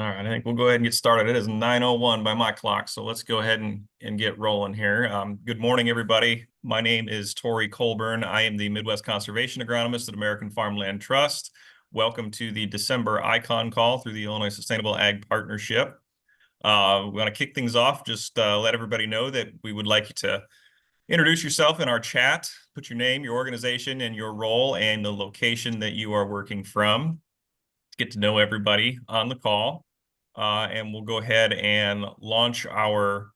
right, I think we'll go ahead and get started. It is 9:01 by my clock, so let's go ahead and get rolling here. Good morning, everybody. My name is Tori Colburn. I am the Midwest Conservation Agronomist at American Farmland Trust. Welcome to the December ICON call through the Illinois Sustainable Ag Partnership. We want to kick things off, just let everybody know that we would like you to introduce yourself in our chat, put your name, your organization, and your role, and the location that you are working from. Get to know everybody on the call, and we'll go ahead and launch our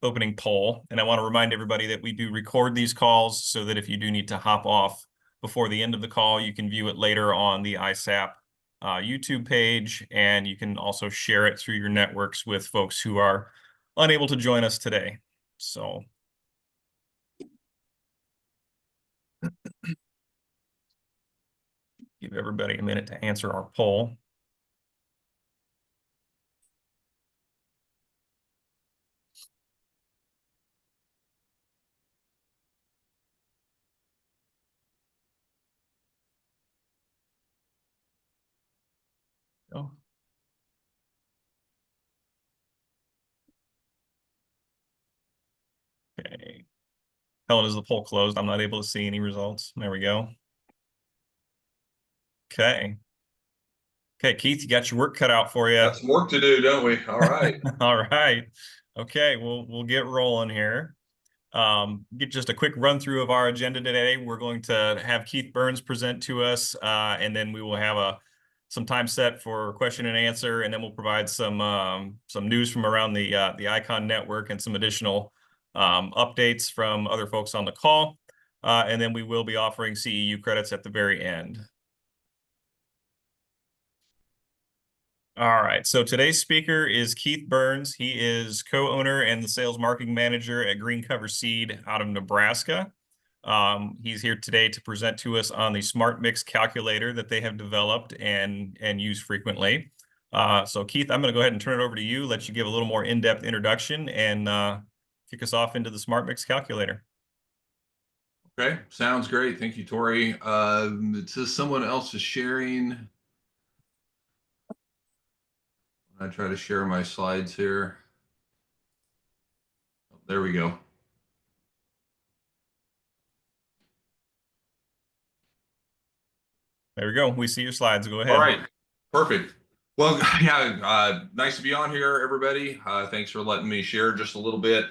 opening poll. And I want to remind everybody that we do record these calls so that if you do need to hop off before the end of the call, you can view it later on the ISAP YouTube page, and you can also share it through your networks with folks who are unable to join us today. So give everybody a minute to answer our poll. Oh. Okay. Helen, is the poll closed? I'm not able to see any results. There we go. Okay. Okay, Keith, you got your work cut out for you. Got some work to do, don't we? All right. All right. Okay, we'll get rolling here. Get just a quick run through of our agenda today. We're going to have Keith Berns present to us, and then we will have some time set for question and answer, and then we'll provide some news from around the ICON network and some additional updates from other folks on the call, and then we will be offering CEU credits at the very end. All right, so today's speaker is Keith Berns. He is co-owner and the sales marketing manager at Green Cover Seed out of Nebraska. He's here today to present to us on the SmartMix calculator that they have developed and use frequently. So Keith, I'm going to go ahead and turn it over to you, let you give a little more in-depth introduction and kick us off into the SmartMix calculator. Okay, sounds great. Thank you, Tori. It says someone else is sharing. I try to share my slides here. There we go. There we go. We see your slides. Go ahead. All right, perfect. Well, yeah, nice to be on here, everybody. Thanks for letting me share just a little bit.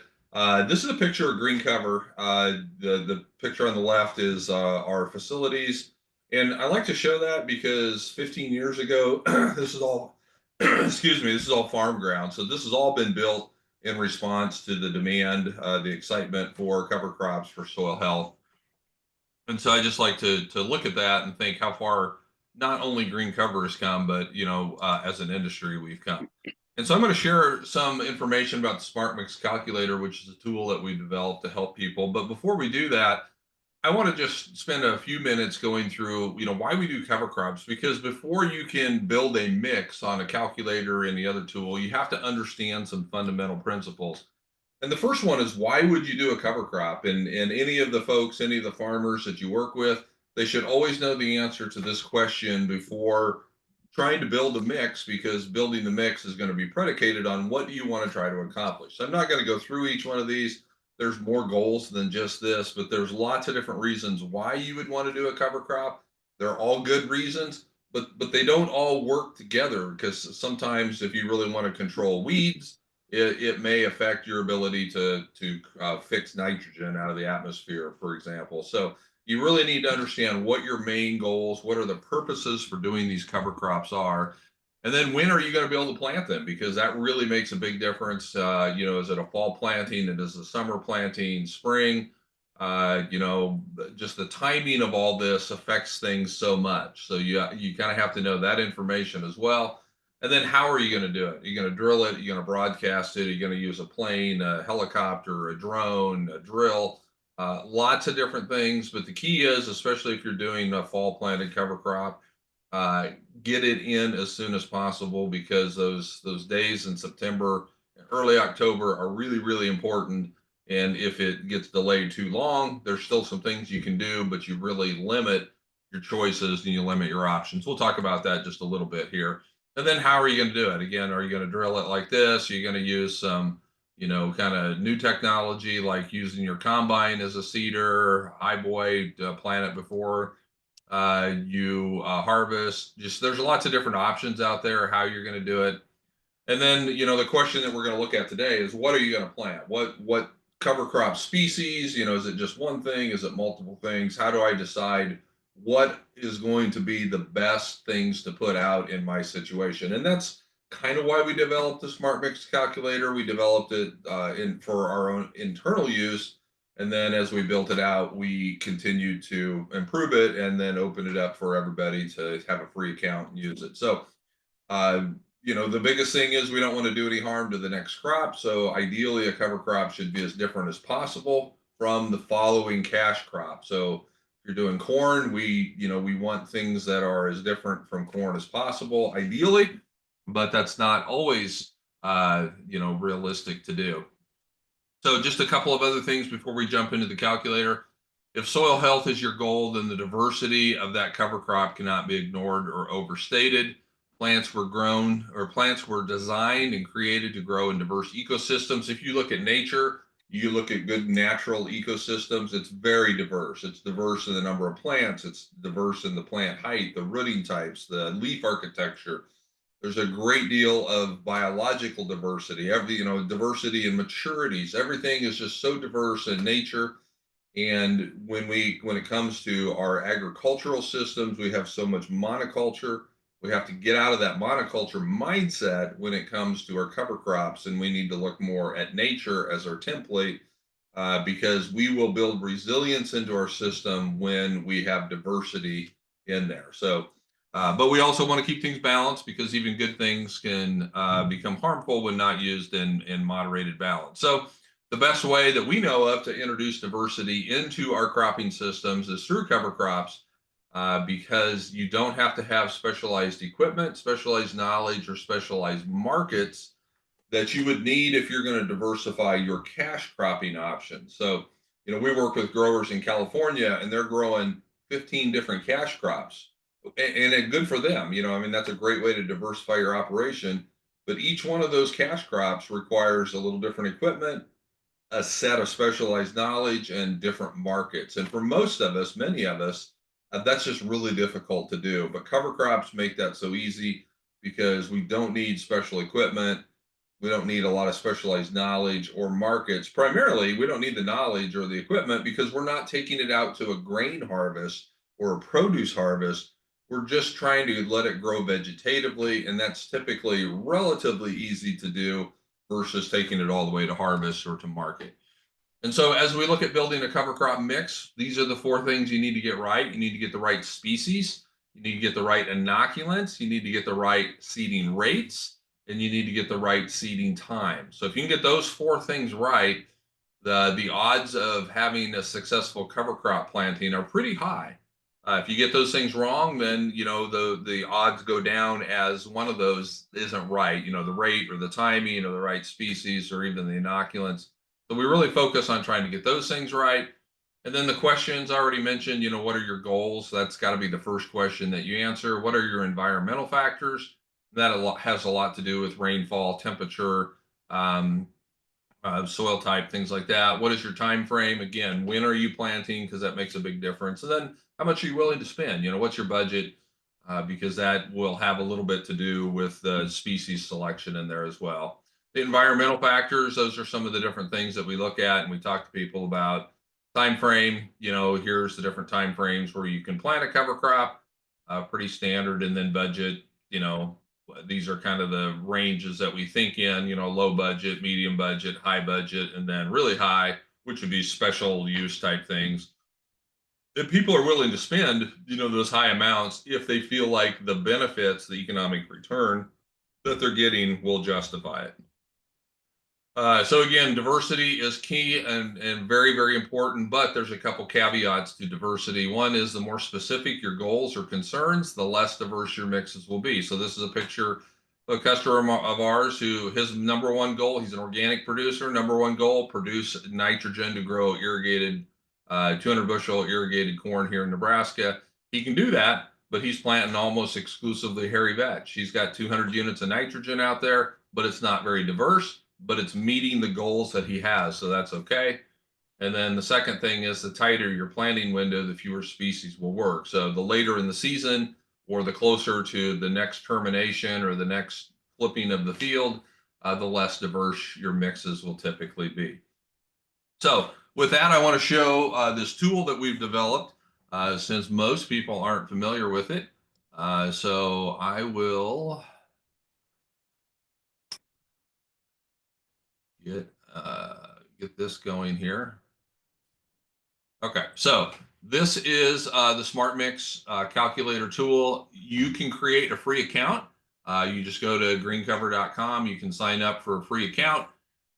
This is a picture of Green Cover. The picture on the left is our facilities. And I like to show that because 15 years ago, this is all, excuse me, this is all farm ground. So this has all been built in response to the demand, the excitement for cover crops for soil health. And so I just like to look at that and think how far not only green cover has come, but as an industry we've come. And so I'm going to share some information about the SmartMix calculator, which is a tool that we developed to help people. But before we do that, I want to just spend a few minutes going through, why we do cover crops, because before you can build a mix on a calculator and the other tool, you have to understand some fundamental principles. And the first one is, why would you do a cover crop? And any of the folks, any of the farmers that you work with, they should always know the answer to this question before trying to build a mix, because building the mix is going to be predicated on what do you want to try to accomplish. So I'm not going to go through each one of these. There's more goals than just this, but there's lots of different reasons why you would want to do a cover crop. They're all good reasons, but they don't all work together, because sometimes if you really want to control weeds, it may affect your ability to fix nitrogen out of the atmosphere, for example. So you really need to understand what your main goals, what are the purposes for doing these cover crops are, and then when are you going to be able to plant them? Because that really makes a big difference. Is it a fall planting? And is it a summer planting, spring? Just the timing of all this affects things so much. So you kind of have to know that information as well. And then how are you going to do it? Are you going to drill it? Are you going to broadcast it? Are you going to use a plane, a helicopter, a drone, a drill? Lots of different things. But the key is, especially if you're doing a fall planted cover crop, get it in as soon as possible, because those days in September, early October are really, really important. And if it gets delayed too long, there's still some things you can do, but you really limit your choices and you limit your options. We'll talk about that just a little bit here. And then how are you going to do it? Again, are you going to drill it like this? Are you going to use some, kind of new technology like using your combine as a seeder, high boy, plant it before you harvest? Just there's lots of different options out there how you're going to do it. And then, the question that we're going to look at today is what are you going to plant? What cover crop species? Is it just one thing? Is it multiple things? How do I decide what is going to be the best things to put out in my situation? And that's kind of why we developed the SmartMix calculator. We developed it in for our own internal use. And then as we built it out, we continued to improve it and then open it up for everybody to have a free account and use it. So uh, the biggest thing is we don't want to do any harm to the next crop. So ideally, a cover crop should be as different as possible from the following cash crop. So if you're doing corn, we want things that are as different from corn as possible, ideally, but that's not always, realistic to do. So just a couple of other things before we jump into the calculator. If soil health is your goal, then the diversity of that cover crop cannot be ignored or overstated. Plants were designed and created to grow in diverse ecosystems. If you look at nature, you look at good natural ecosystems, it's very diverse. It's diverse in the number of plants, it's diverse in the plant height, the rooting types, the leaf architecture. There's a great deal of biological diversity, diversity in maturities. Everything is just so diverse in nature. And when it comes to our agricultural systems, we have so much monoculture. We have to get out of that monoculture mindset when it comes to our cover crops, and we need to look more at nature as our template because we will build resilience into our system when we have diversity in there. So, but we also want to keep things balanced because even good things can become harmful when not used in moderated balance. So, the best way that we know of to introduce diversity into our cropping systems is through cover crops because you don't have to have specialized equipment, specialized knowledge, or specialized markets that you would need if you're going to diversify your cash cropping options. So, we work with growers in California and they're growing 15 different cash crops. And good for them. That's a great way to diversify your operation. But each one of those cash crops requires a little different equipment, a set of specialized knowledge, and different markets. And for most of us, many of us, that's just really difficult to do. But cover crops make that so easy because we don't need special equipment. We don't need a lot of specialized knowledge or markets. Primarily, we don't need the knowledge or the equipment because we're not taking it out to a grain harvest or a produce harvest. We're just trying to let it grow vegetatively, and that's typically relatively easy to do versus taking it all the way to harvest or to market. And so as we look at building a cover crop mix, these are the four things you need to get right. You need to get the right species, you need to get the right inoculants, you need to get the right seeding rates, and you need to get the right seeding time. So if you can get those four things right, the odds of having a successful cover crop planting are pretty high. If you get those things wrong, then the odds go down as one of those isn't right. The rate or the timing or the right species or even the inoculants. So we really focus on trying to get those things right. And then the questions I already mentioned. What are your goals? That's got to be the first question that you answer. What are your environmental factors? That has a lot to do with rainfall, temperature, soil type, things like that. What is your time frame? Again, when are you planting? Because that makes a big difference. And then how much are you willing to spend? What's your budget? Because that will have a little bit to do with the species selection in there as well. The environmental factors, those are some of the different things that we look at and we talk to people about. Time frame, here's the different time frames where you can plant a cover crop, pretty standard, and then budget, these are kind of the ranges that we think in, low budget, medium budget, high budget, and then really high, which would be special use type things. If people are willing to spend, those high amounts if they feel like the benefits, the economic return that they're getting will justify it. So again, diversity is key and very, very important, but there's a couple caveats to diversity. One is the more specific your goals or concerns, the less diverse your mixes will be. So this is a picture of a customer of ours who his number one goal, he's an organic producer, number one goal, produce nitrogen to grow irrigated, 200 bushel irrigated corn here in Nebraska. He can do that, but he's planting almost exclusively hairy veg. He's got 200 units of nitrogen out there, but it's not very diverse, but it's meeting the goals that he has. So that's okay. And then the second thing is the tighter your planting window, the fewer species will work. So the later in the season or the closer to the next termination or the next flipping of the field, the less diverse your mixes will typically be. So with that, I want to show this tool that we've developed since most people aren't familiar with it. So I will get this going here. Okay, so this is the SmartMix calculator tool. You can create a free account. You just go to greencover.com. You can sign up for a free account,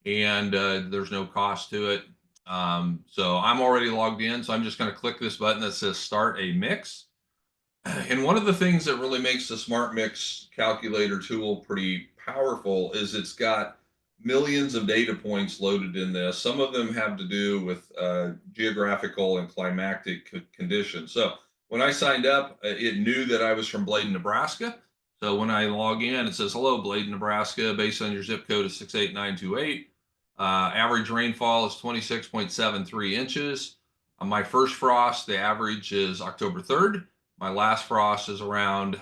and there's no cost to it. So I'm already logged in, so I'm just going to click this button that says Start a Mix. And one of the things that really makes the SmartMix calculator tool pretty powerful is it's got millions of data points loaded in this. Some of them have to do with geographical and climatic conditions. So when I signed up, it knew that I was from Bladen, Nebraska. So when I log in, it says, hello, Bladen, Nebraska, based on your zip code is 68928. Average rainfall is 26.73 inches. My first frost, the average is October 3rd. My last frost is around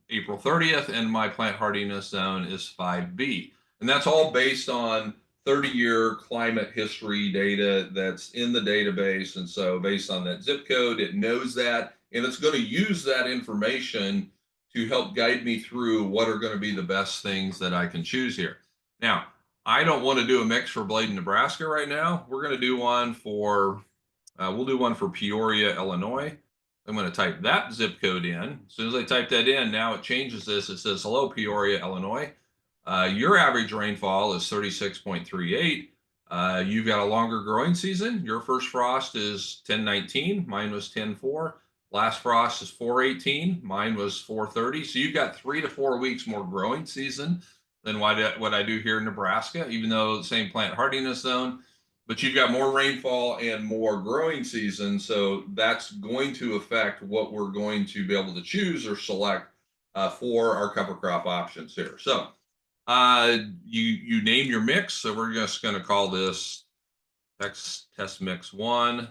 April 30th, and my plant hardiness zone is 5B. And that's all based on 30-year climate history data that's in the database. And so based on that zip code, it knows that, and it's going to use that information to help guide me through what are going to be the best things that I can choose here. Now, I don't want to do a mix for Bladen, Nebraska right now. We're going to do one for, we'll do one for Peoria, Illinois. I'm going to type that zip code in. As soon as I type that in, now it changes this. It says, hello, Peoria, Illinois. Your average rainfall is 36.38. You've got a longer growing season. Your first frost is 10/19. Mine was 10/4. Last frost is 4/18. Mine was 4/30. So you've got 3 to 4 weeks more growing season than what I do here in Nebraska, even though the same plant hardiness zone. But you've got more rainfall and more growing season. So that's going to affect what we're going to be able to choose or select for our cover crop options here. So you name your mix. So we're just going to call this test mix 1,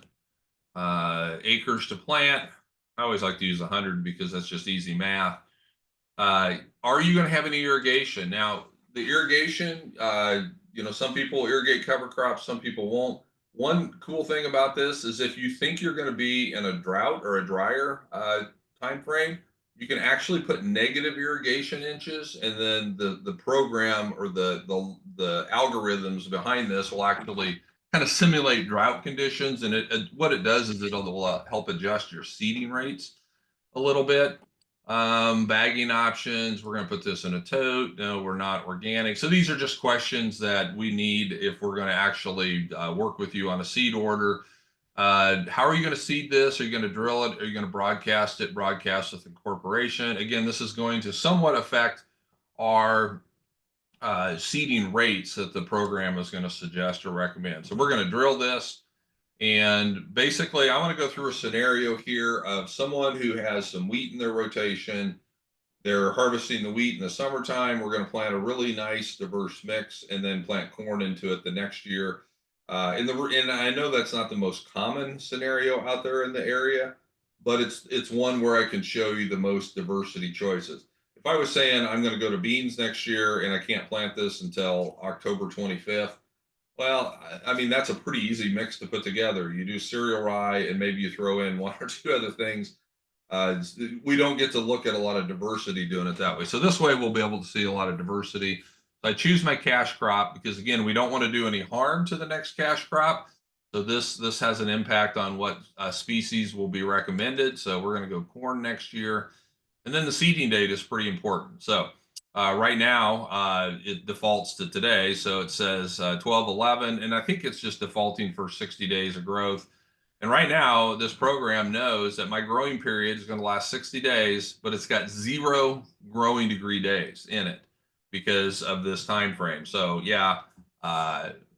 acres to plant. I always like to use 100 because that's just easy math. Are you going to have any irrigation? Now, the irrigation, some people irrigate cover crops, some people won't. One cool thing about this is if you think you're going to be in a drought or a drier time frame, you can actually put negative irrigation inches, and then the program or the algorithms behind this will actually kind of simulate drought conditions. And what it does is it'll help adjust your seeding rates a little bit. Bagging options, we're going to put this in a tote. No, we're not organic. So these are just questions that we need if we're going to actually work with you on a seed order. How are you going to seed this? Are you going to drill it? Are you going to broadcast it? Broadcast with incorporation. Again, this is going to somewhat affect our seeding rates that the program is going to suggest or recommend. So we're going to drill this. And basically, I want to go through a scenario here of someone who has some wheat in their rotation. They're harvesting the wheat in the summertime. We're going to plant a really nice, diverse mix and then plant corn into it the next year. And I know that's not the most common scenario out there in the area, but it's one where I can show you the most diversity choices. If I was saying I'm going to go to beans next year and I can't plant this until October 25th, well, I mean, that's a pretty easy mix to put together. You do cereal rye and maybe you throw in 1 or 2 other things. We don't get to look at a lot of diversity doing it that way. So this way we'll be able to see a lot of diversity. So I choose my cash crop because, again, we don't want to do any harm to the next cash crop. So this has an impact on what species will be recommended. So we're going to go corn next year. And then the seeding date is pretty important. So right now, it defaults to today. So it says 12/11, and I think it's just defaulting for 60 days of growth. And right now, this program knows that my growing period is going to last 60 days, but it's got 0 growing degree days in it because of this time frame. So yeah,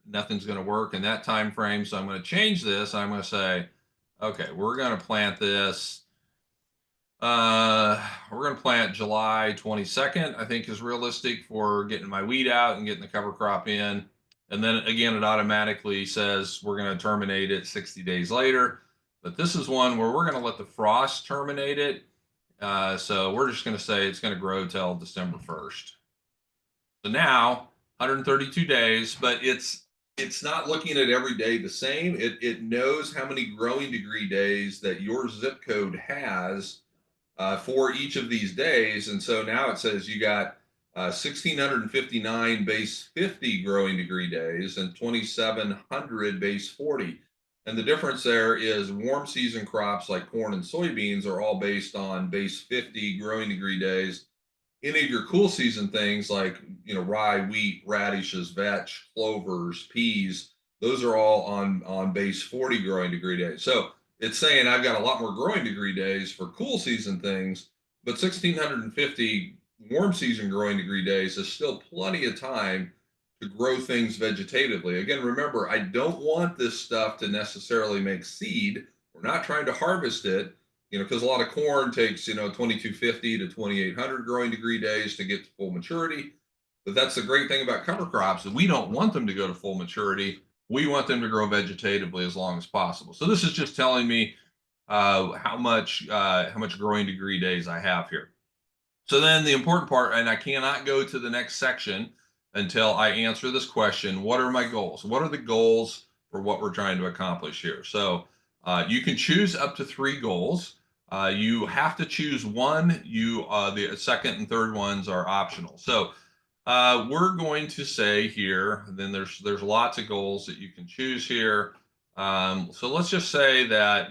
nothing's going to work in that time frame. So I'm going to change this. I'm going to say, okay, we're going to plant this We're going to plant July 22nd, I think is realistic for getting my weed out and getting the cover crop in. And then again, it automatically says we're going to terminate it 60 days later. But this is one where we're going to let the frost terminate it. So we're just going to say it's going to grow till December 1st. So now 132 days, but it's not looking at every day the same. It knows how many growing degree days that your zip code has for each of these days. And so now it says you got 1,659 base 50 growing degree days and 2,700 base 40. And the difference there is warm season crops like corn and soybeans are all based on base 50 growing degree days. Any of your cool season things like, rye, wheat, radishes, vetch, clovers, peas, those are all on base 40 growing degree days. So it's saying I've got a lot more growing degree days for cool season things, but 1,650 warm season growing degree days is still plenty of time to grow things vegetatively. Again, remember, I don't want this stuff to necessarily make seed. We're not trying to harvest it, because a lot of corn takes, 2,250 to 2,800 growing degree days to get to full maturity. But that's the great thing about cover crops is we don't want them to go to full maturity. We want them to grow vegetatively as long as possible. So this is just telling me how much growing degree days I have here. So then the important part, and I cannot go to the next section until I answer this question: what are my goals? What are the goals for what we're trying to accomplish here? So you can choose up to 3 goals. You have to choose one. The second and third ones are optional. So we're going to say here, then there's lots of goals that you can choose here. So let's just say that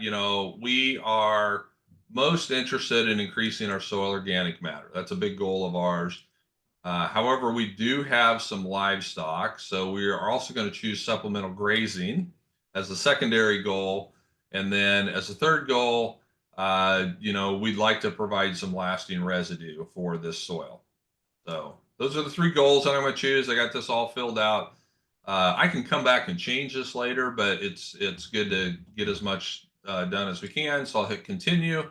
we are most interested in increasing our soil organic matter. That's a big goal of ours. However, we do have some livestock, so we are also going to choose supplemental grazing as the secondary goal, and then as a third goal, we'd like to provide some lasting residue for this soil. So those are the 3 goals that I'm going to choose. I got this all filled out. I can come back and change this later, but it's good to get as much done as we can. So I'll hit continue.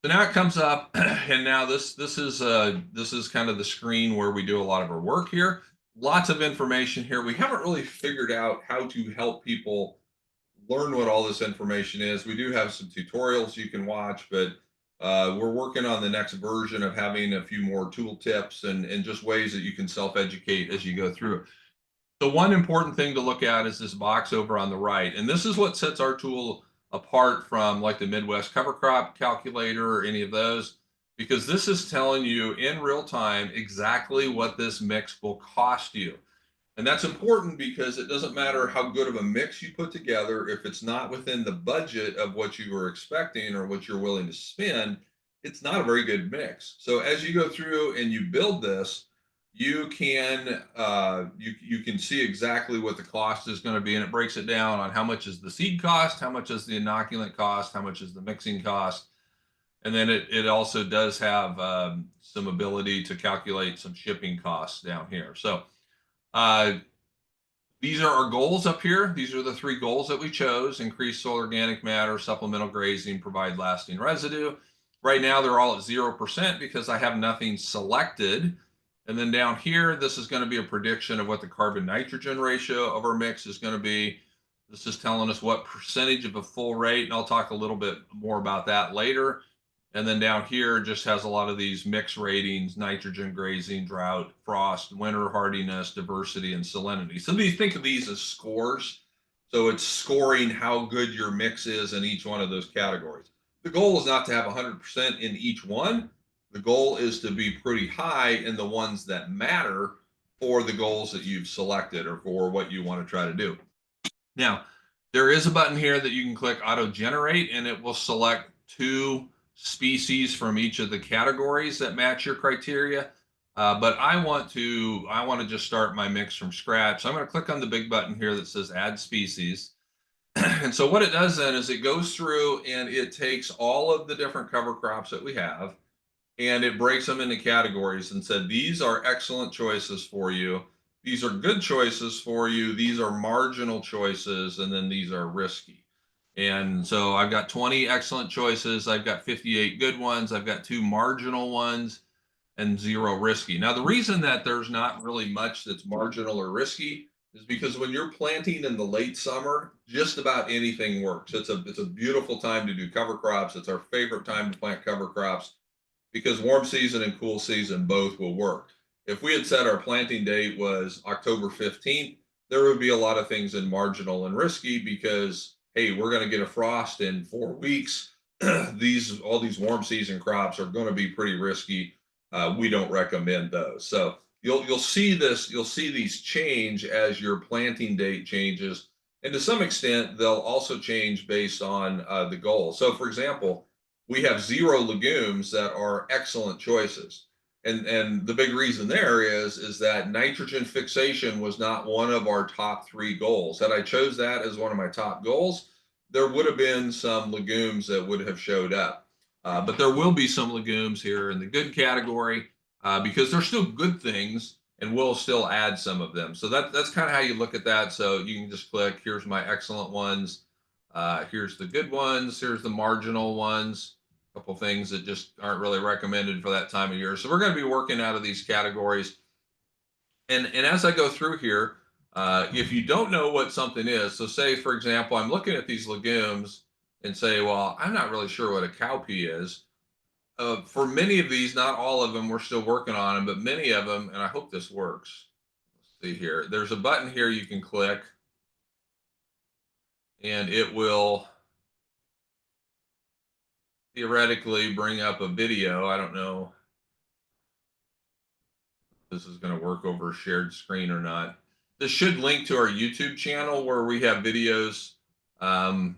So now it comes up, and now this is kind of the screen where we do a lot of our work here. Lots of information here. We haven't really figured out how to help people learn what all this information is. We do have some tutorials you can watch, but we're working on the next version of having a few more tool tips and just ways that you can self-educate as you go through it. The one important thing to look at is this box over on the right. And this is what sets our tool apart from like the Midwest cover crop calculator or any of those, because this is telling you in real time exactly what this mix will cost you. And that's important because it doesn't matter how good of a mix you put together. If it's not within the budget of what you were expecting or what you're willing to spend, it's not a very good mix. So as you go through and you build this, you can see exactly what the cost is going to be, and it breaks it down on how much is the seed cost, how much is the inoculant cost, how much is the mixing cost, and then it also does have some ability to calculate some shipping costs down here. So these are our goals up here. These are the 3 goals that we chose: increase soil organic matter, supplemental grazing, provide lasting residue. Right now they're all at 0% because I have nothing selected. And then down here, this is going to be a prediction of what the carbon nitrogen ratio of our mix is going to be. This is telling us what percentage of a full rate, and I'll talk a little bit more about that later. And then down here just has a lot of these mix ratings: nitrogen, grazing, drought, frost, winter hardiness, diversity, and salinity. So think of these as scores. So it's scoring how good your mix is in each one of those categories. The goal is not to have 100% in each one. The goal is to be pretty high in the ones that matter for the goals that you've selected or for what you want to try to do. Now, there is a button here that you can click auto generate, and it will select 2 species from each of the categories that match your criteria. But I want to just start my mix from scratch. So I'm going to click on the big button here that says add species. And so what it does then is it goes through and it takes all of the different cover crops that we have, and it breaks them into categories and said, these are excellent choices for you. These are good choices for you. These are marginal choices. And then these are risky. And so I've got 20 excellent choices. I've got 58 good ones. I've got 2 marginal ones and 0 risky. Now, the reason that there's not really much that's marginal or risky is because when you're planting in the late summer, just about anything works. It's a beautiful time to do cover crops. It's our favorite time to plant cover crops because warm season and cool season both will work. If we had said our planting date was October 15th, there would be a lot of things in marginal and risky because, hey, we're going to get a frost in 4 weeks. All these warm season crops are going to be pretty risky. We don't recommend those. So you'll see this, you'll see these change as your planting date changes. And to some extent, they'll also change based on the goal. So for example, we have 0 legumes that are excellent choices. And the big reason there is that nitrogen fixation was not one of our top 3 goals. Had I chose that as one of my top goals, there would have been some legumes that would have showed up. But there will be some legumes here in the good category because they're still good things, and we'll still add some of them. So that's kind of how you look at that. So you can just click, here's my excellent ones. Here's the good ones. Here's the marginal ones. A couple things that just aren't really recommended for that time of year. So we're going to be working out of these categories. And as I go through here, if you don't know what something is, so say, for example, I'm looking at these legumes and say, well, I'm not really sure what a cowpea is. For many of these, not all of them, we're still working on them, but many of them, and I hope this works. Let's see here. There's a button here you can click, and it will theoretically bring up a video. I don't know if this is going to work over a shared screen or not. This should link to our YouTube channel where we have videos. Um,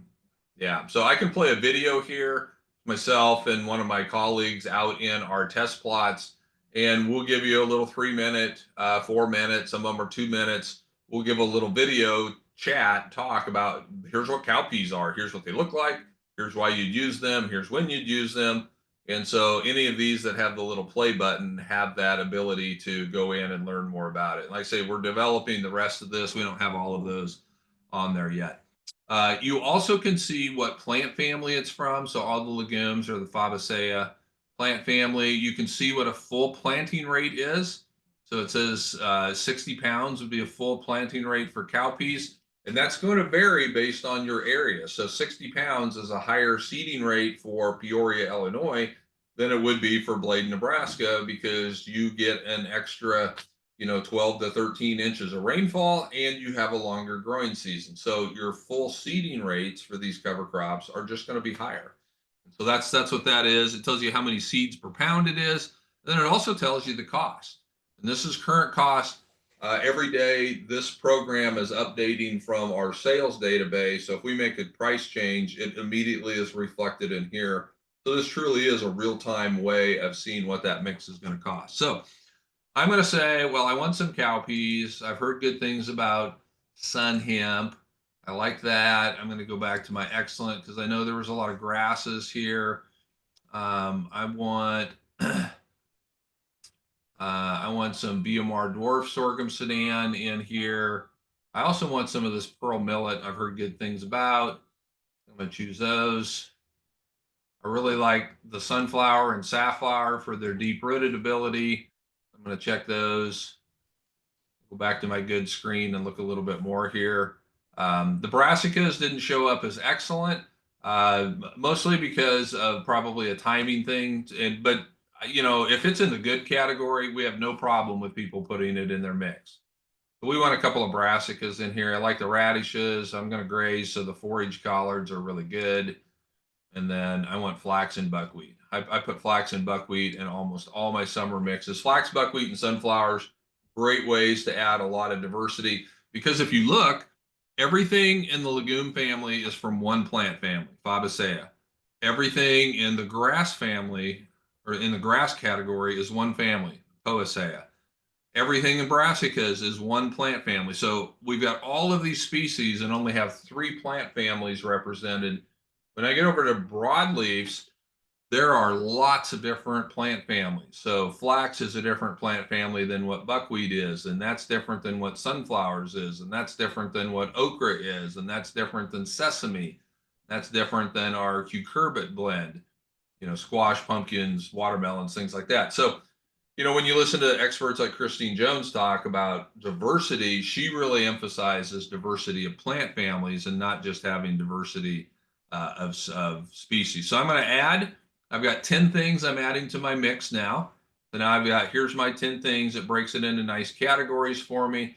yeah, so I can play a video here, myself and one of my colleagues out in our test plots, and we'll give you a little 3 minute, 4 minutes, some of them are 2 minutes. We'll give a little video chat talk about here's what cowpeas are, here's what they look like, here's why you'd use them, here's when you'd use them. And so any of these that have the little play button have that ability to go in and learn more about it. Like I say, we're developing the rest of this. We don't have all of those on there yet. You also can see what plant family it's from. So all the legumes are the Fabaceae plant family. You can see what a full planting rate is. So it says 60 pounds would be a full planting rate for cowpeas. And that's going to vary based on your area. So 60 pounds is a higher seeding rate for Peoria, Illinois, than it would be for Bladen, Nebraska, because you get an extra 12 to 13 inches of rainfall and you have a longer growing season. So your full seeding rates for these cover crops are just going to be higher. So that's what that is. It tells you how many seeds per pound it is. And then it also tells you the cost. And this is current cost. Every day, this program is updating from our sales database. So if we make a price change, it immediately is reflected in here. So this truly is a real-time way of seeing what that mix is going to cost. So I'm going to say, well, I want some cowpeas. I've heard good things about sun hemp. I like that. I'm going to go back to my excellent because I know there was a lot of grasses here. I want I want some BMR dwarf sorghum sedan in here. I also want some of this pearl millet I've heard good things about. I'm going to choose those. I really like the sunflower and safflower for their deep rooted ability. I'm going to check those. Go back to my good screen and look a little bit more here. The brassicas didn't show up as excellent, mostly because of probably a timing thing. But if it's in the good category, we have no problem with people putting it in their mix. But we want a couple of brassicas in here. I like the radishes. I'm going to graze, so the forage collards are really good. And then I want flax and buckwheat. I put flax and buckwheat in almost all my summer mixes. Flax, buckwheat, and sunflowers, great ways to add a lot of diversity. Because if you look, everything in the legume family is from one plant family, Fabaceae. Everything in the grass family, or in the grass category, is one family, Poaceae. Everything in brassicas is one plant family. So we've got all of these species and only have 3 plant families represented. When I get over to broadleafs, there are lots of different plant families. So flax is a different plant family than what buckwheat is, and that's different than what sunflowers is, and that's different than what okra is, and that's different than sesame. That's different than our cucurbit blend, squash, pumpkins, watermelons, things like that. So, when you listen to experts like Christine Jones talk about diversity, she really emphasizes diversity of plant families and not just having diversity of species. So I've got 10 things I'm adding to my mix now. So now here's my 10 things. It breaks it into nice categories for me.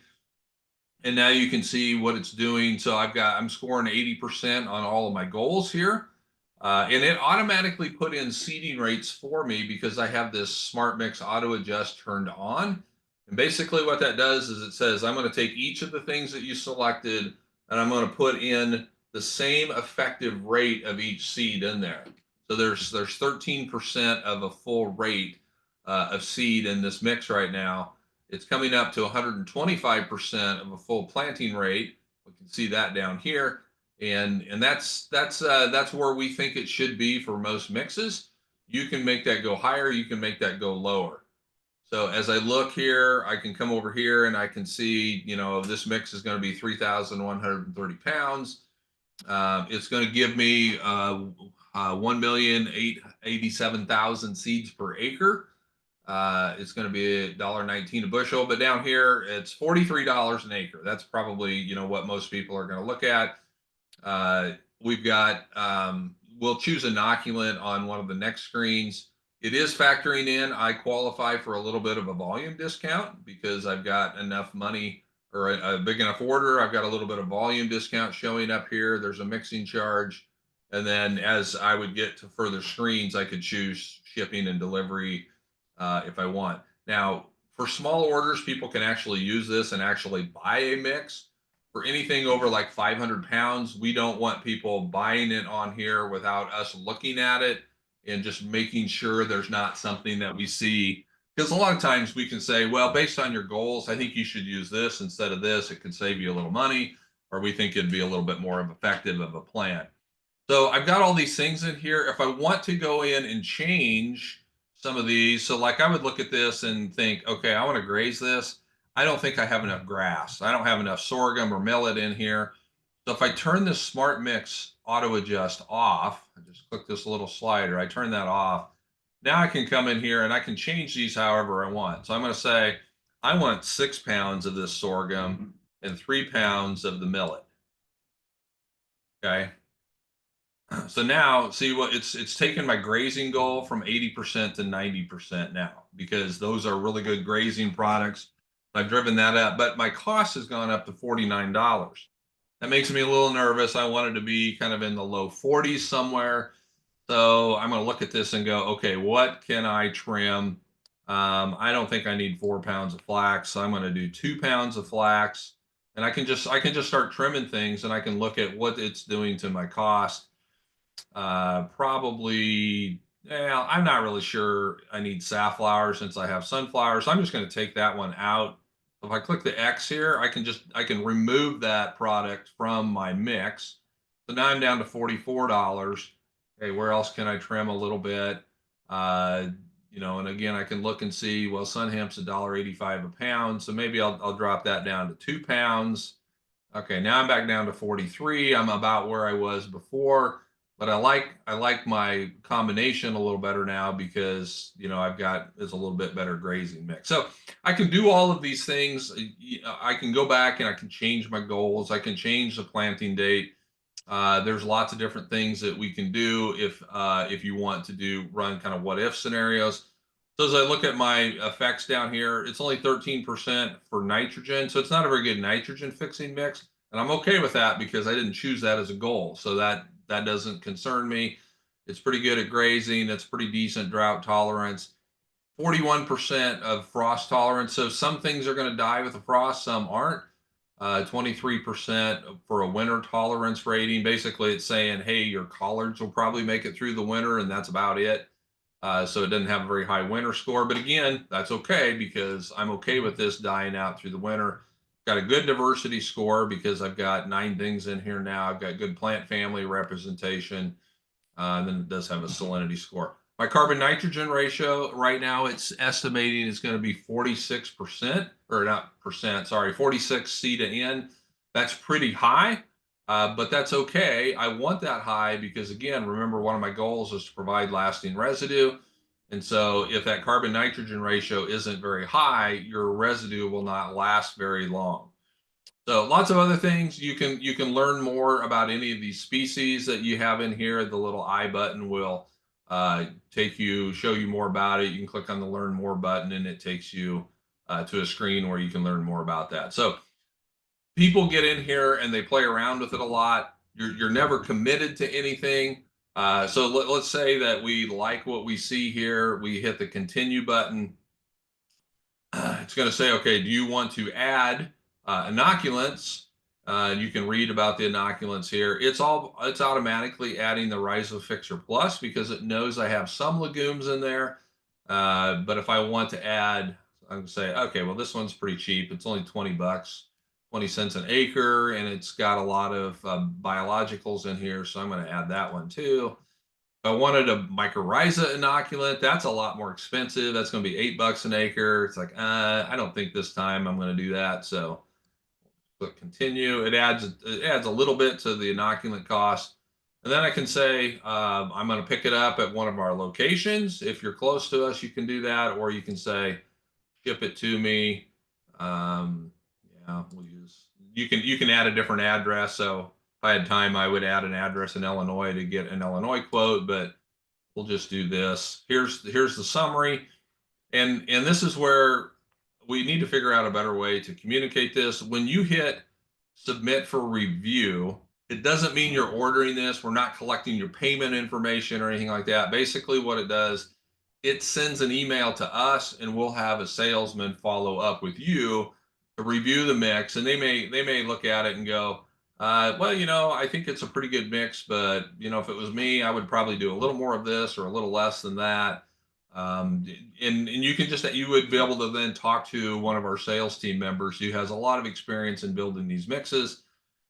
And now you can see what it's doing. So I'm scoring 80% on all of my goals here. And it automatically put in seeding rates for me because I have this SmartMix auto adjust turned on. And basically what that does is it says, I'm going to take each of the things that you selected and I'm going to put in the same effective rate of each seed in there. So there's 13% of a full rate of seed in this mix right now. It's coming up to 125% of a full planting rate. We can see that down here, and that's where we think it should be for most mixes. You can make that go higher. You can make that go lower. So as I look here, I can come over here and I can see, this mix is going to be 3,130 pounds. It's going to give me 1,887,000 seeds per acre. It's going to be $1.19 a bushel, but down here it's $43 an acre. That's probably what most people are going to look at. We've got we'll choose inoculant on one of the next screens. It is factoring in I qualify for a little bit of a volume discount because I've got enough money or a big enough order. I've got a little bit of volume discount showing up here. There's a mixing charge. And then as I would get to further screens, I could choose shipping and delivery if I want. Now, for small orders, people can actually use this and actually buy a mix. For anything over like 500 pounds, we don't want people buying it on here without us looking at it and just making sure there's not something that we see. Because a lot of times we can say, well, based on your goals, I think you should use this instead of this. It could save you a little money, or we think it'd be a little bit more effective of a plan. So I've got all these things in here. If I want to go in and change some of these, so like I would look at this and think, okay, I want to graze this. I don't think I have enough grass. I don't have enough sorghum or millet in here. So if I turn this Smart Mix auto adjust off, I just click this little slider, I turn that off. Now I can come in here and I can change these however I want. So I'm going to say, I want 6 pounds of this sorghum and 3 pounds of the millet. Okay. So now see what it's taken my grazing goal from 80% to 90% now because those are really good grazing products. I've driven that up, but my cost has gone up to $49. That makes me a little nervous. I wanted to be kind of in the low 40s somewhere. So I'm going to look at this and go, okay, what can I trim? I don't think I need 4 pounds of flax. So I'm going to do 2 pounds of flax, and I can just start trimming things, and I can look at what it's doing to my cost. Probably, yeah, I'm not really sure I need safflower since I have sunflowers. I'm just going to take that one out. If I click the X here, I can remove that product from my mix. So now I'm down to $44. Okay, where else can I trim a little bit? And again, I can look and see, well, sun hemp's $1.85 a pound. So maybe I'll drop that down to 2 pounds. Okay, now I'm back down to 43. I'm about where I was before. But I like my combination a little better now because I've got it's a little bit better grazing mix. So I can do all of these things. I can go back and I can change my goals. I can change the planting date. There's lots of different things that we can do if you want to run kind of what if scenarios. So as I look at my effects down here, it's only 13% for nitrogen, so it's not a very good nitrogen fixing mix, and I'm okay with that because I didn't choose that as a goal. So that doesn't concern me. It's pretty good at grazing. It's pretty decent drought tolerance. 41% of frost tolerance. So some things are going to die with the frost, some aren't. 23% for a winter tolerance rating. Basically, it's saying, hey, your collards will probably make it through the winter, and that's about it. So it doesn't have a very high winter score. But again, that's okay because I'm okay with this dying out through the winter. Got a good diversity score because I've got 9 things in here now. I've got good plant family representation. And then it does have a salinity score. My carbon nitrogen ratio right now, it's estimating is going to be 46%, or not percent, sorry, 46 C to N. That's pretty high. but that's okay. I want that high because, again, remember, one of my goals is to provide lasting residue. And so if that carbon nitrogen ratio isn't very high, your residue will not last very long. So lots of other things. You can learn more about any of these species that you have in here. The little I button will show you more about it. You can click on the learn more button and it takes you to a screen where you can learn more about that. So people get in here and they play around with it a lot. You're never committed to anything. So let's say that we like what we see here. We hit the continue button. It's going to say, okay, do you want to add inoculants? You can read about the inoculants here. It's automatically adding the Rhizofixer Plus because it knows I have some legumes in there. But if I want to add, I can say, okay, well, this one's pretty cheap. It's only 20 bucks, 20 cents an acre, and it's got a lot of biologicals in here. So I'm going to add that one too. If I wanted a mycorrhiza inoculant, that's a lot more expensive. That's going to be $8 an acre. It's like, I don't think this time I'm going to do that. So click continue. It adds a little bit to the inoculant cost. And then I can say, I'm going to pick it up at one of our locations. If you're close to us, you can do that, or you can say, ship it to me. Yeah, you can add a different address. So if I had time, I would add an address in Illinois to get an Illinois quote, but we'll just do this. Here's the summary. And this is where we need to figure out a better way to communicate this. When you hit submit for review, it doesn't mean you're ordering this. We're not collecting your payment information or anything like that. Basically, what it does, it sends an email to us, and we'll have a salesman follow up with you to review the mix. And they may look at it and go, well, I think it's a pretty good mix, but if it was me, I would probably do a little more of this or a little less than that. And you would be able to then talk to one of our sales team members who has a lot of experience in building these mixes,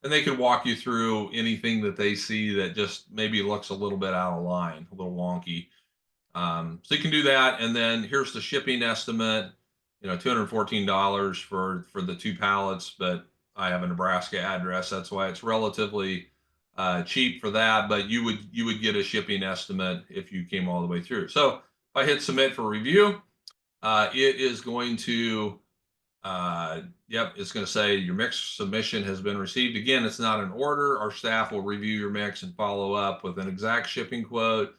and they could walk you through anything that they see that just maybe looks a little bit out of line, a little wonky. So you can do that, and then here's the shipping estimate. $214 for the 2 pallets, but I have a Nebraska address. That's why it's relatively cheap for that. But you would get a shipping estimate if you came all the way through. So if I hit submit for review, it is going to it's going to say your mix submission has been received. Again, it's not an order. Our staff will review your mix and follow up with an exact shipping quote.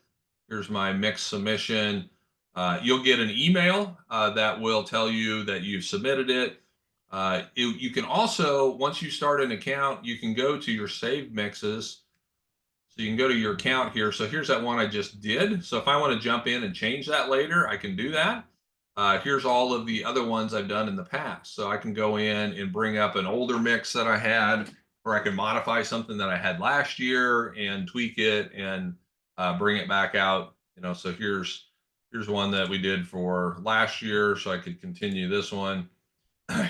Here's my mix submission. You'll get an email that will tell you that you've submitted it. You can also, once you start an account, you can go to your saved mixes. So you can go to your account here. So here's that one I just did. So if I want to jump in and change that later, I can do that. Here's all of the other ones I've done in the past. So I can go in and bring up an older mix that I had, or I can modify something that I had last year and tweak it and bring it back out. So here's one that we did for last year. So I could continue this one.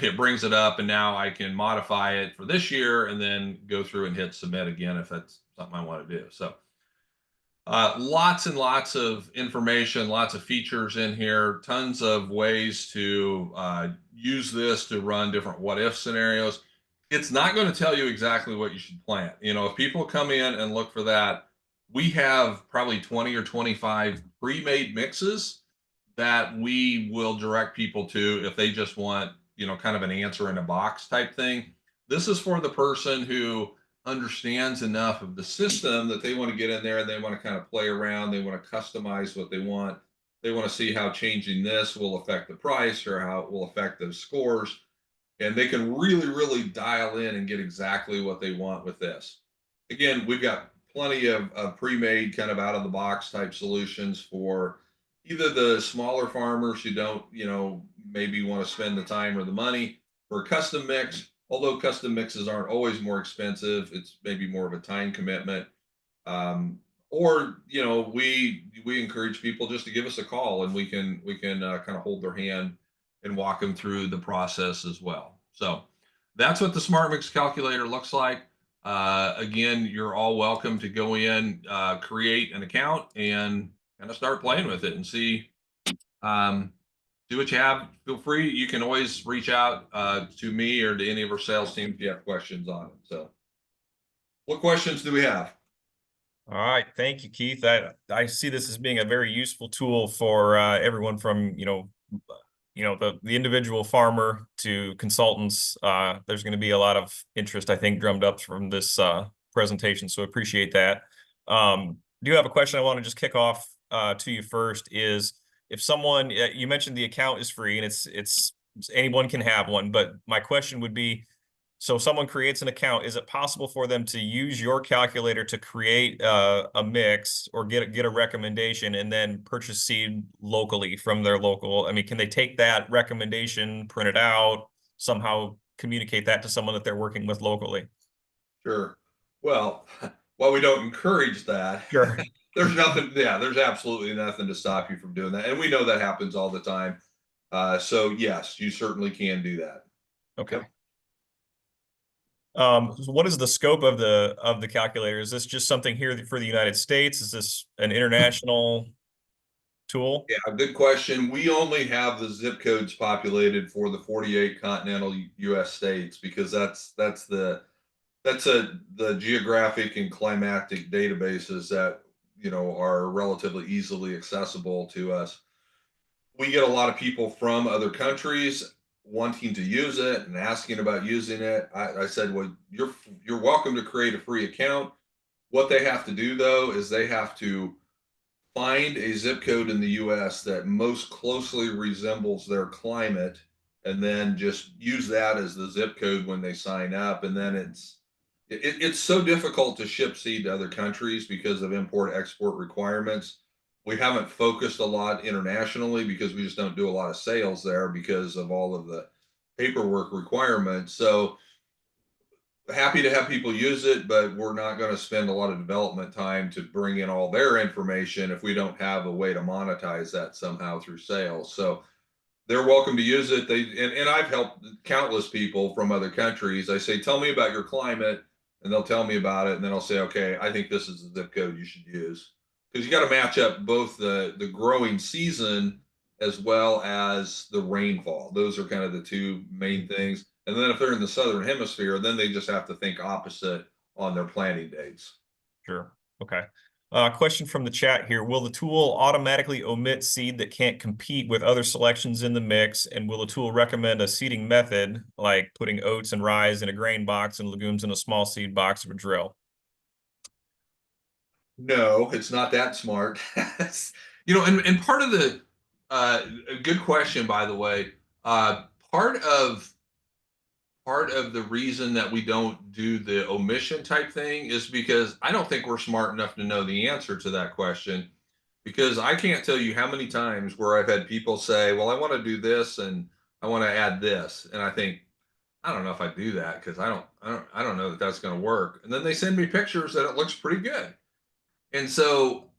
It brings it up, and now I can modify it for this year and then go through and hit submit again if that's something I want to do. So lots and lots of information, lots of features in here, tons of ways to use this to run different what if scenarios. It's not going to tell you exactly what you should plant. If people come in and look for that, we have probably 20 or 25 pre-made mixes that we will direct people to if they just want, kind of an answer in a box type thing. This is for the person who understands enough of the system that they want to get in there and they want to kind of play around. They want to customize what they want. They want to see how changing this will affect the price or how it will affect those scores. And they can really, really dial in and get exactly what they want with this. Again, we've got plenty of pre-made kind of out of the box type solutions for either the smaller farmers who don't, maybe want to spend the time or the money for a custom mix. Although custom mixes aren't always more expensive, it's maybe more of a time commitment. Or we encourage people just to give us a call, and we can kind of hold their hand and walk them through the process as well. So that's what the SmartMix calculator looks like. Again, you're all welcome to go in, create an account, and kind of start playing with it and see. Do what you have. Feel free. You can always reach out to me or to any of our sales team if you have questions on it. So What questions do we have? All right, thank you, Keith. I see this as being a very useful tool for everyone from the individual farmer to consultants. There's going to be a lot of interest, I think, drummed up from this presentation, so appreciate that. Do have a question I want to just kick off to you first is if someone you mentioned the account is free and it's anyone can have one, but my question would be, so someone creates an account, is it possible for them to use your calculator to create a mix or get a recommendation and then purchase seed locally from their local? I mean, can they take that recommendation, print it out, somehow communicate that to someone that they're working with locally? Sure. Well, while we don't encourage that, Sure. there's nothing, yeah, there's absolutely nothing to stop you from doing that. And we know that happens all the time. So yes, you certainly can do that. Okay. Yep. So what is the scope of the calculator? Is this just something here for the United States? Is this an international tool? Yeah, good question. We only have the zip codes populated for the 48 continental US states because that's the geographic and climatic databases that are relatively easily accessible to us. We get a lot of people from other countries wanting to use it and asking about using it. I said, well, you're welcome to create a free account. What they have to do though is they have to find a zip code in the US that most closely resembles their climate and then just use that as the zip code when they sign up. And then it's so difficult to ship seed to other countries because of import export requirements. We haven't focused a lot internationally because we just don't do a lot of sales there because of all of the paperwork requirements. So happy to have people use it, but we're not going to spend a lot of development time to bring in all their information if we don't have a way to monetize that somehow through sales. So they're welcome to use it. And I've helped countless people from other countries. I say, tell me about your climate, and they'll tell me about it, and then I'll say, okay, I think this is the zip code you should use because you got to match up both the growing season as well as the rainfall. Those are kind of the two main things. And then if they're in the southern hemisphere, then they just have to think opposite on their planting dates. Sure. Okay. Question from the chat here. Will the tool automatically omit seed that can't compete with other selections in the mix? And will the tool recommend a seeding method like putting oats and rye in a grain box and legumes in a small seed box or drill? No, it's not that smart. And part of a good question, by the way. Uh, part of part of the reason that we don't do the omission type thing is because I don't think we're smart enough to know the answer to that question. Because I can't tell you how many times where I've had people say, "Well, I want to do this and I want to add this," and I think, "I don't know if I do that because I don't know that that's going to work." And then they send me pictures that it looks pretty good. And so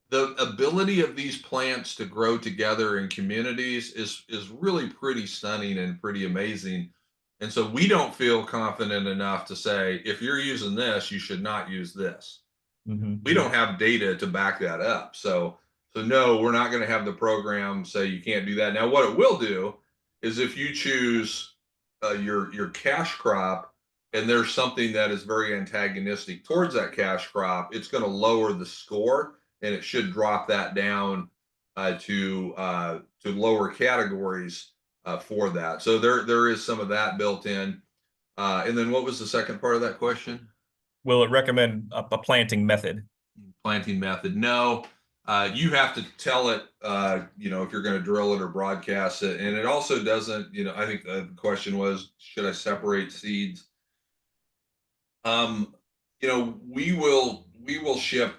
the ability of these plants to grow together in communities is really pretty stunning and pretty amazing. And so we don't feel confident enough to say if you're using this, you should not use this. We Mm-hmm. don't have data to back that up. So no, we're not going to have the program say you can't do that. Now, what it will do is if you choose your cash crop and there's something that is very antagonistic towards that cash crop, it's going to lower the score and it should drop that down to lower categories for that. So there is some of that built in. And then what was the second part of that question? Will it recommend a planting method? Planting method. No, you have to tell it, if you're going to drill it or broadcast it. And it also doesn't, I think the question was, should I separate seeds? Um, we will ship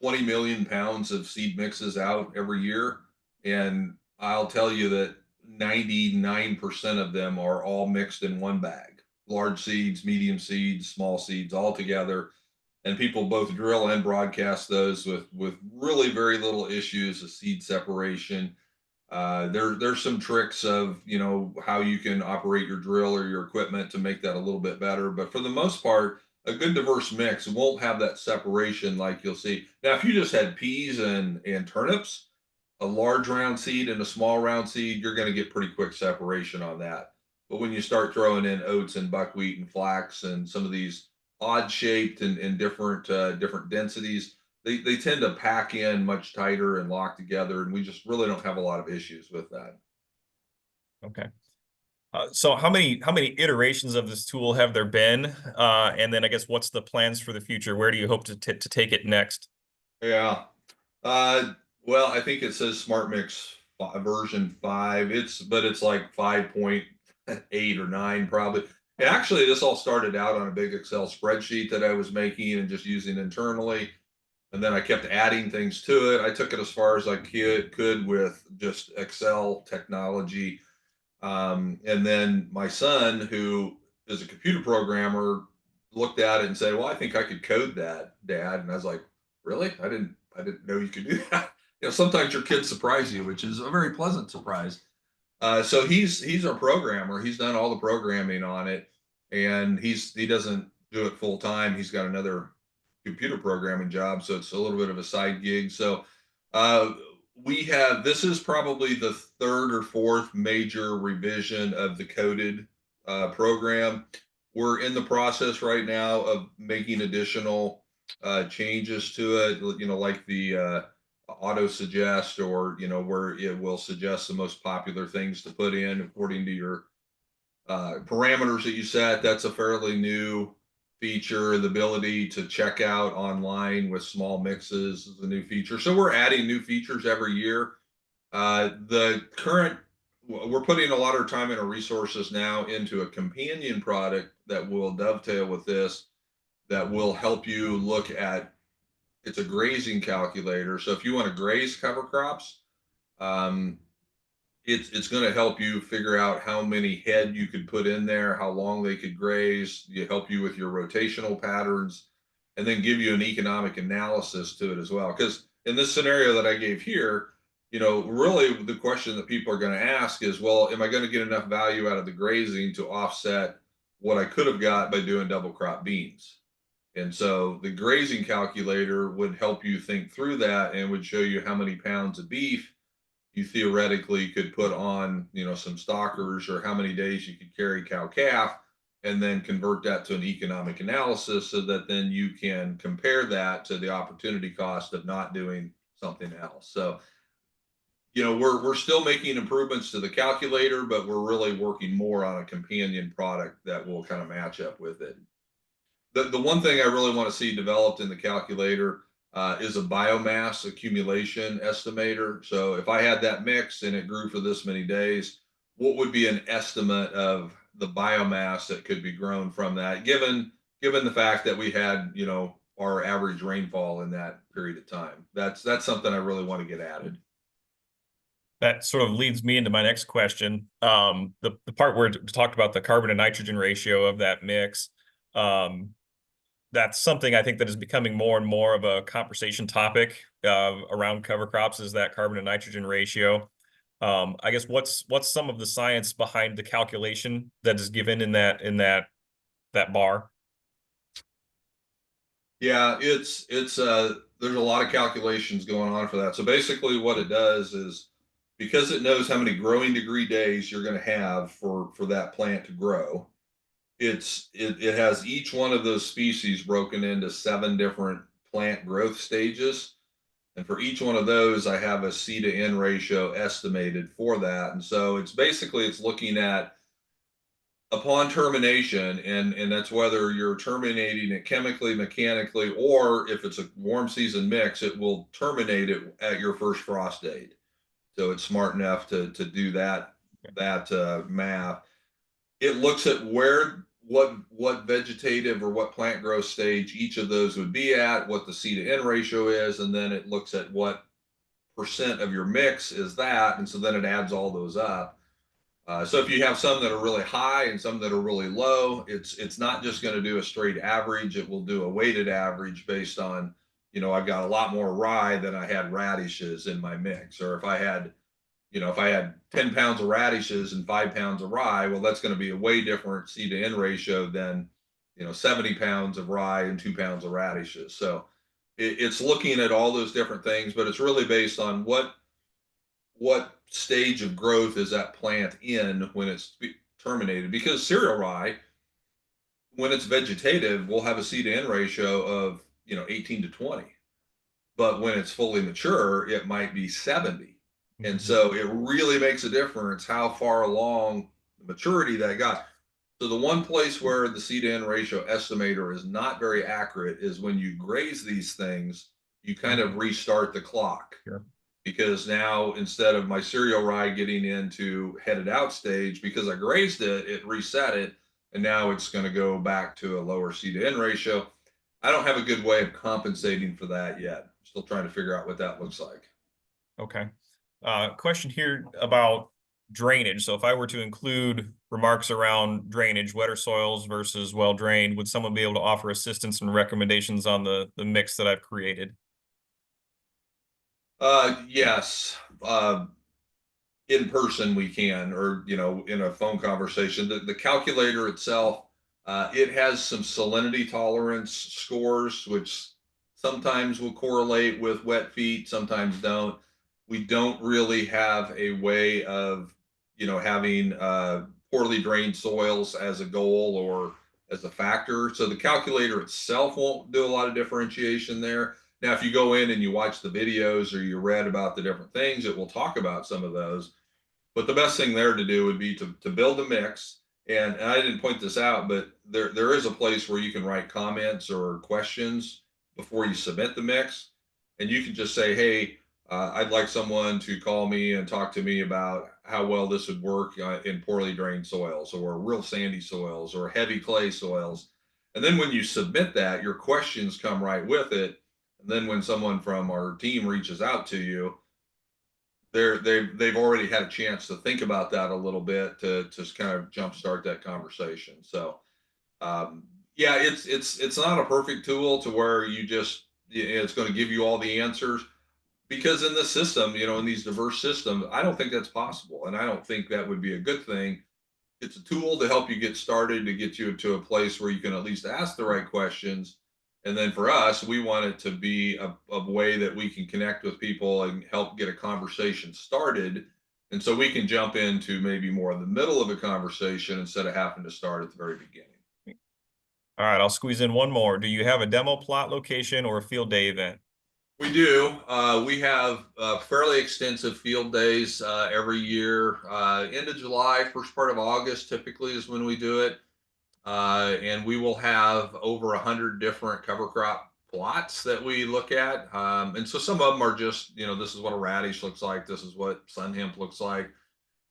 20 million pounds of seed mixes out every year. And I'll tell you that 99% of them are all mixed in one bag, large seeds, medium seeds, small seeds, all together, and people both drill and broadcast those with really very little issues of seed separation. There's some tricks of how you can operate your drill or your equipment to make that a little bit better, but for the most part, a good diverse mix won't have that separation like you'll see. Now, if you just had peas and turnips, a large round seed and a small round seed, you're going to get pretty quick separation on that. But when you start throwing in oats and buckwheat and flax and some of these odd shaped and different densities, they tend to pack in much tighter and lock together, and we just really don't have a lot of issues with that. Okay. So how many iterations of this tool have there been? And then I guess what's the plans for the future? Where do you hope to take it next? Yeah. Uh, well, I think it says SmartMix version 5. It's like 5.8 or 9 probably. And actually, this all started out on a big Excel spreadsheet that I was making and just using internally. And then I kept adding things to it. I took it as far as I could with just Excel technology. And then my son, who is a computer programmer, looked at it and said, "Well, I think I could code that, Dad." And I was like, "Really? I didn't know you could do that." Sometimes your kids surprise you, which is a very pleasant surprise. So he's our programmer. He's done all the programming on it, and he doesn't do it full time. He's got another computer programming job, so it's a little bit of a side gig. So uh, we have this is probably the third or fourth major revision of the coded program. We're in the process right now of making additional changes to it. Like the auto suggest, or where it will suggest the most popular things to put in according to your parameters that you set. That's a fairly new feature. The ability to check out online with small mixes is a new feature. So we're adding new features every year. The current We're putting a lot of time and our resources now into a companion product that will dovetail with this, that will help you look at. It's a grazing calculator. So if you want to graze cover crops, um, it's going to help you figure out how many head you could put in there, how long they could graze. You help you with your rotational patterns, and then give you an economic analysis to it as well. Because in this scenario that I gave here, really the question that people are going to ask is, well, am I going to get enough value out of the grazing to offset what I could have got by doing double crop beans? And so the grazing calculator would help you think through that and would show you how many pounds of beef you theoretically could put on, some stockers, or how many days you could carry cow calf, and then convert that to an economic analysis so that then you can compare that to the opportunity cost of not doing something else. So, we're still making improvements to the calculator, but we're really working more on a companion product that will kind of match up with it. The one thing I really want to see developed in the calculator is a biomass accumulation estimator. So if I had that mix and it grew for this many days, what would be an estimate of the biomass that could be grown from that, given the fact that we had, our average rainfall in that period of time? That's something I really want to get added. That sort of leads me into my next question. The part where it talked about the carbon to nitrogen ratio of that mix. That's something I think that is becoming more and more of a conversation topic around cover crops, is that carbon to nitrogen ratio. I guess what's some of the science behind the calculation that is given in that bar? Yeah, it's there's a lot of calculations going on for that. So basically what it does is, because it knows how many growing degree days you're going to have for that plant to grow, it has each one of those species broken into 7 different plant growth stages. And for each one of those, I have a C to N ratio estimated for that. And so it's looking at upon termination, and that's whether you're terminating it chemically, mechanically, or if it's a warm season mix, it will terminate it at your first frost date. So it's smart enough to do that math. It looks at what vegetative or what plant growth stage each of those would be at, what the C to N ratio is, and then it looks at what percent of your mix is that, and so then it adds all those up. So if you have some that are really high and some that are really low, it's not just going to do a straight average. It will do a weighted average based on, I've got a lot more rye than I had radishes in my mix. Or if I had 10 pounds of radishes and 5 pounds of rye, well, that's going to be a way different C to N ratio than, 70 pounds of rye and 2 pounds of radishes. So it's looking at all those different things, but it's really based on what stage of growth is that plant in when it's terminated. Because cereal rye, when it's vegetative, we'll have a C to N ratio of 18 to 20. But when it's fully mature, it might be 70. And Mhm. so it really makes a difference how far along the maturity that got. So the one place where the C to N ratio estimator is not very accurate is when you graze these things, you kind of Mhm. restart the clock, Sure. because now instead of my cereal rye getting into headed out stage, because I grazed it, it reset it, and now it's going to go back to a lower C to N ratio. I don't have a good way of compensating for that yet. Still trying to figure out what that looks like. Okay. Question here about drainage. So if I were to include remarks around drainage, wetter soils versus well drained, would someone be able to offer assistance and recommendations on the mix that I've created? Yes. In person we can, or in a phone conversation. The calculator itself, it has some salinity tolerance scores, which sometimes will correlate with wet feet, sometimes don't. We don't really have a way of having poorly drained soils as a goal or as a factor, so the calculator itself won't do a lot of differentiation there. Now if you go in and you watch the videos or you read about the different things, it will talk about some of those. But the best thing there to do would be to build a mix. And I didn't point this out, but there is a place where you can write comments or questions before you submit the mix. And you can just say, hey, I'd like someone to call me and talk to me about how well this would work in poorly drained soils or real sandy soils or heavy clay soils. And then when you submit that, your questions come right with it. And then when someone from our team reaches out to you, they've already had a chance to think about that a little bit to just kind of jumpstart that conversation. So um, yeah, it's not a perfect tool to where it's going to give you all the answers, because in this system, in these diverse systems, I don't think that's possible, and I don't think that would be a good thing. It's a tool to help you get started, to get you to a place where you can at least ask the right questions. And then for us, we want it to be a way that we can connect with people and help get a conversation started. And so we can jump into maybe more in the middle of a conversation instead of having to start at the very beginning. All right, I'll squeeze in one more. Do you have a demo plot location or a field day event? We do. We have fairly extensive field days every year. End of July, first part of August typically is when we do it. And we will have over 100 different cover crop plots that we look at. And so some of them are just, this is what a radish looks like, this is what sun hemp looks like.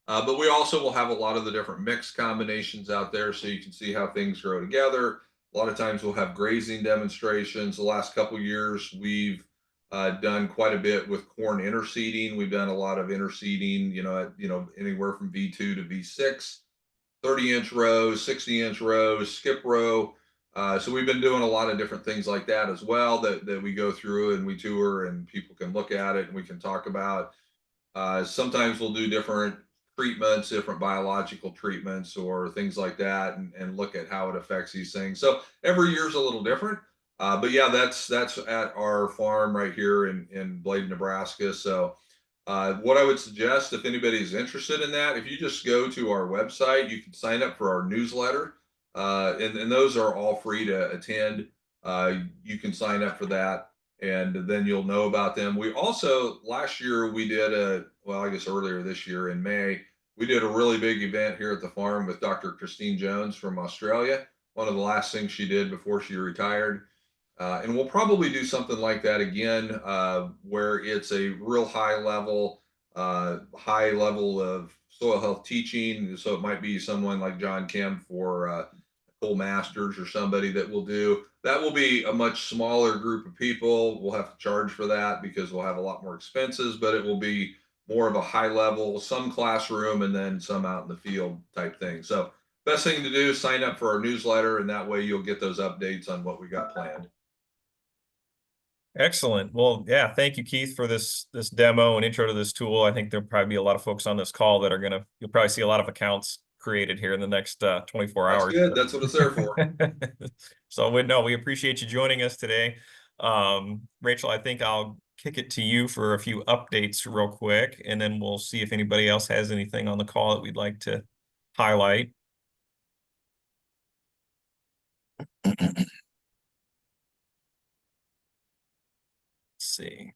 But we also will have a lot of the different mix combinations out there so you can see how things grow together. A lot of times we'll have grazing demonstrations. The last couple years, we've done quite a bit with corn interseeding. We've done a lot of interseeding, anywhere from V2 to V6. 30-inch rows, 60-inch rows, skip row. So we've been doing a lot of different things like that as well that we go through and we tour and people can look at it and we can talk about. Sometimes we'll do different treatments, different biological treatments or things like that, and look at how it affects these things. So every year is a little different. But yeah, that's at our farm right here in Bladen, Nebraska. So what I would suggest, if anybody's interested in that, if you just go to our website, you can sign up for our newsletter, and those are all free to attend. You can sign up for that, and then you'll know about them. We also, last year, we did I guess earlier this year in May, we did a really big event here at the farm with Dr. Christine Jones from Australia. One of the last things she did before she retired. And we'll probably do something like that again, where it's a real high level of soil health teaching. So it might be someone like John Kemp for Cole Masters or somebody that will do that. Will be a much smaller group of people. We'll have to charge for that because we'll have a lot more expenses, but it will be more of a high level, some classroom and then some out in the field type thing. So best thing to do is sign up for our newsletter, and that way you'll get those updates on what we got planned. Excellent. Well, yeah, thank you, Keith, for this demo and intro to this tool. I think there'll probably be a lot of folks on this call that you'll probably see a lot of accounts created here in the next 24 That's hours. good. That's what it's there for. So we appreciate you joining us today. Rachel, I think I'll kick it to you for a few updates real quick, and then we'll see if anybody else has anything on the call that we'd like to highlight. Let's see.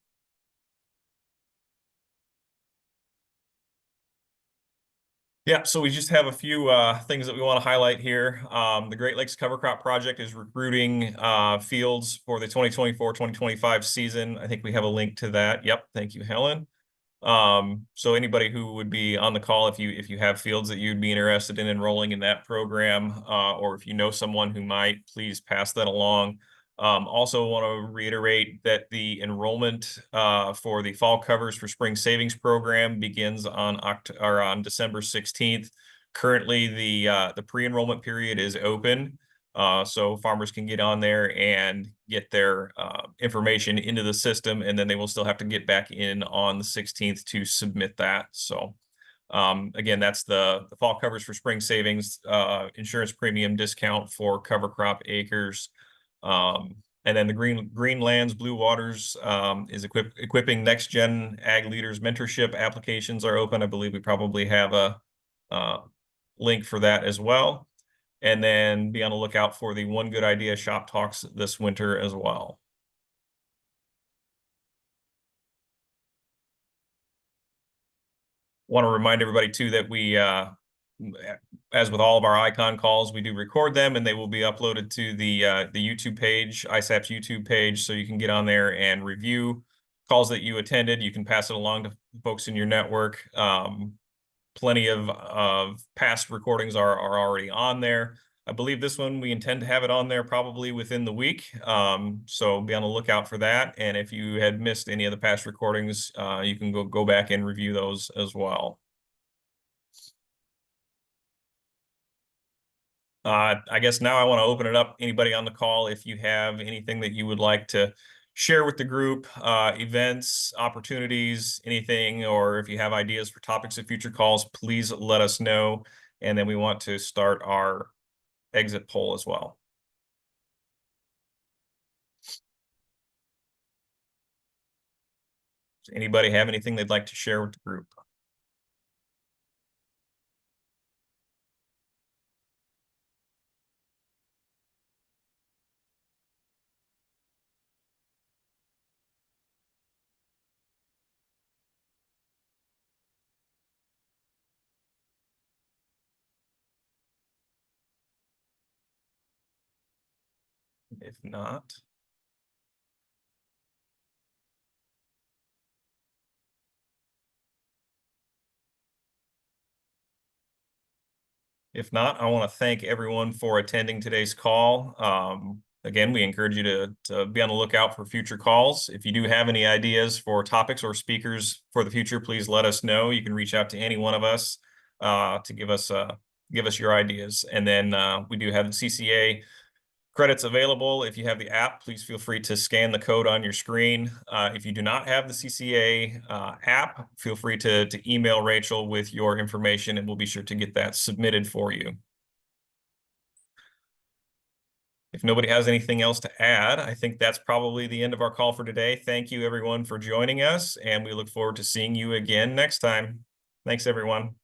Yeah, so we just have a few things that we want to highlight here. The Great Lakes Cover Crop Project is recruiting fields for the 2024-2025 season. I think we have a link to that. Yep, thank you, Helen. So anybody who would be on the call, if you have fields that you'd be interested in enrolling in that program, or if you know someone who might, please pass that along. Also want to reiterate that the enrollment for the fall covers for spring savings program begins on December 16th. Currently, the pre-enrollment period is open. So farmers can get on there and get their information into the system, and then they will still have to get back in on the 16th to submit that. So again, that's the fall covers for spring savings, insurance premium discount for cover crop acres. And then the Green Lands Blue Waters is equipping next gen ag leaders mentorship applications are open. I believe we probably have a link for that as well. And then be on the lookout for the One Good Idea shop talks this winter as well. Want to remind everybody too that we, as with all of our ICON calls, we do record them and they will be uploaded to the YouTube page, ISAP's YouTube page, so you can get on there and review calls that you attended. You can pass it along to folks in your network. Plenty of past recordings are already on there. I believe this one, we intend to have it on there probably within the week. So be on the lookout for that. And if you had missed any of the past recordings, you can go back and review those as well. I guess now I want to open it up. Anybody on the call, if you have anything that you would like to share with the group, events, opportunities, anything, or if you have ideas for topics of future calls, please let us know. And then we want to start our exit poll as well. Does anybody have anything they'd like to share with the group? If not, I want to thank everyone for attending today's call. Again, we encourage you to be on the lookout for future calls. If you do have any ideas for topics or speakers for the future, please let us know. You can reach out to any one of us to give us your ideas. And then we do have the CCA credits available. If you have the app, please feel free to scan the code on your screen. If you do not have the CCA app, feel free to email Rachel with your information and we'll be sure to get that submitted for you. If nobody has anything else to add, I think that's probably the end of our call for today. Thank you everyone for joining us, and we look forward to seeing you again next time. Thanks everyone.